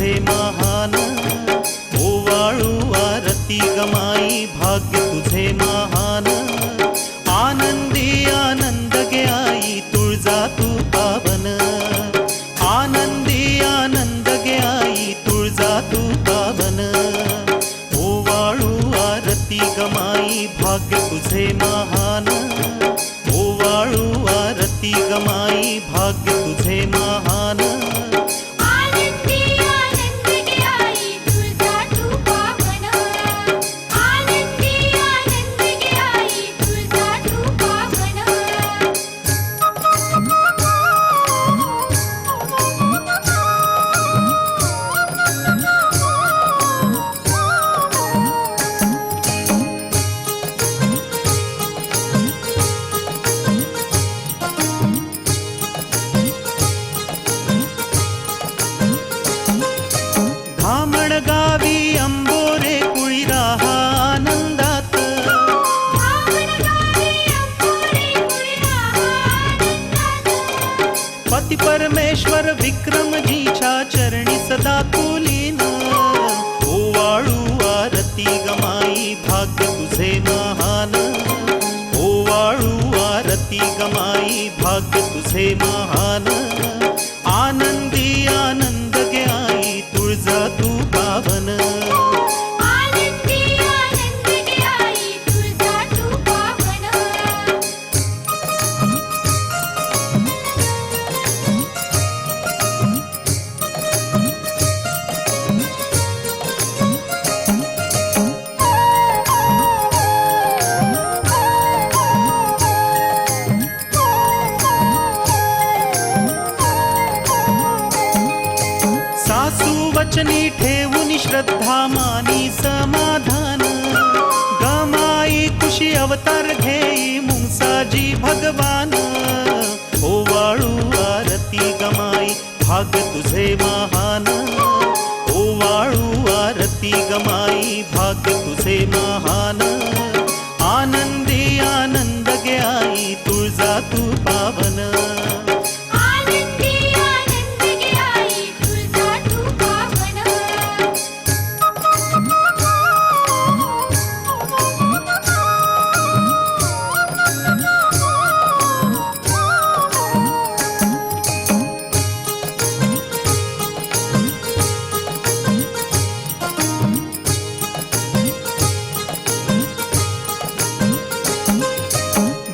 तुझे महान, ओवाळू आरती गमाई भाग्य तुझे महान। आनंदी आनंद घे आई तुळजा तू पावन, आनंदी आनंद घे आई तुळजा तू पावन। ओवाळू आरती गमाई भाग्य तुझे महान, ओवाळू आरती गमाई भाग्य तुझे महान। गावी अंबोरे कुळी राहा आनंदात, पती परमेश्वर विक्रमजीच्या चरणी सदा तुलीन। ओवाळू आरती गमाई भाग्य तुझे महान, ओवाळू आरती गमाई भाग्य तुझे महान। आनंदी आनंद घे आई तुळजा तू पावन, आनंदी आनंद घे आई तुळजा तू पावन। सासू वचनी ठेवून श्रद्धा मानी समाधान, गमाई खुशी अवतार घेई मुंसाजी भगवान। ओवाळू आरती गमाई भाग्य तुझे महान, ओवाळू आरती गमाई भाग्य तुझे महान। आनंदी आनंद घे आई तुळजा तू पावन,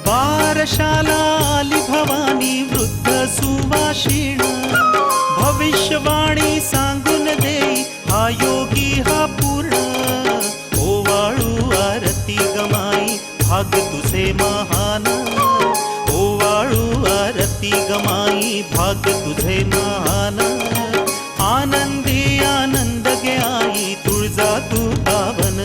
बारशाला आली भवानी वृद्ध सुवासिण, भविष्यवाणी सांगून देई हा योगी हा पूर्ण। ओवाळू आरती गमाई भाग्य तुझे महान, ओवाळू आरती गमाई भाग्य तुझे महान। आनंदी आनंद घे आई तुळजा तू पावन,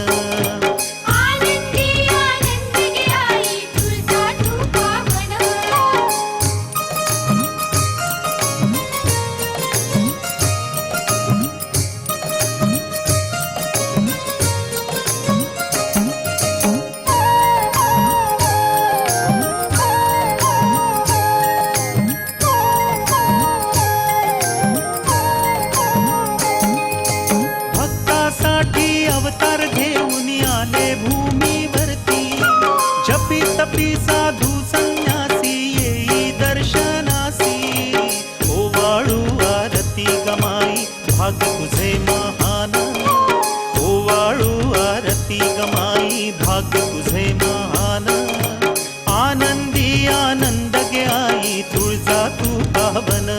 अवतार घेऊन आले भूमीवरती, जपी तपी साधू संन्यासी येई दर्शनासी। ओवाळू आरती गमाई भाग्य तुझे महान, ओवाळू आरती गमाई भाग्य तुझे महान। आनंदी आनंद घे आई तुळजा तू पावन,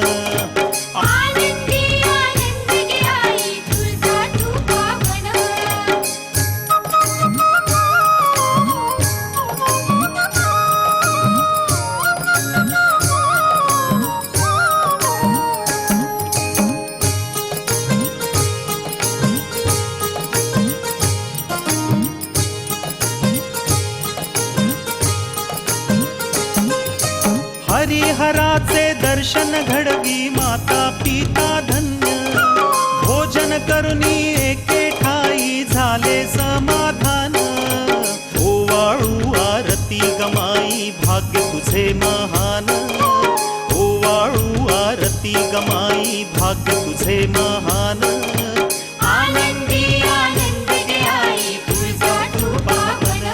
हरिहराचे दर्शन घडवी माता पिता धन्य, भोजन करुनी एके ठाई झाले समाधान। ओवाळू आरती गमाई भाग्य तुझे महान, ओवाळू आरती आरती गमाई भाग्य तुझे महान आनंदी आनंद गे आई तुळजा तू पावन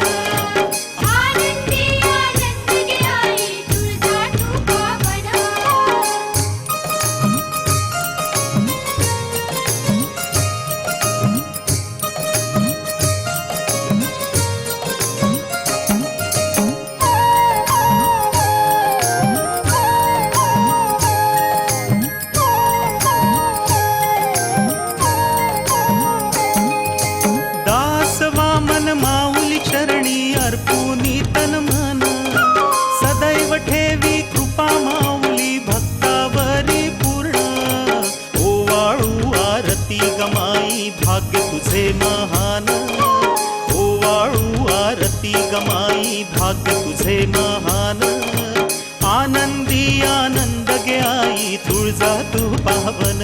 आनंदी आनंद गे आई तुळजा तू पावन दास वामन माऊली चरणी अर्पुनी तन मन सदैव ठेवी कृपा माऊली भक्तावरी पूर्ण ओवाळू आरती गमाई भाग्य तुझे महान ओवाळू आरती गमाई भाग्य तुझे महान आनंदी आनंद गे आई तुळजा तू पावन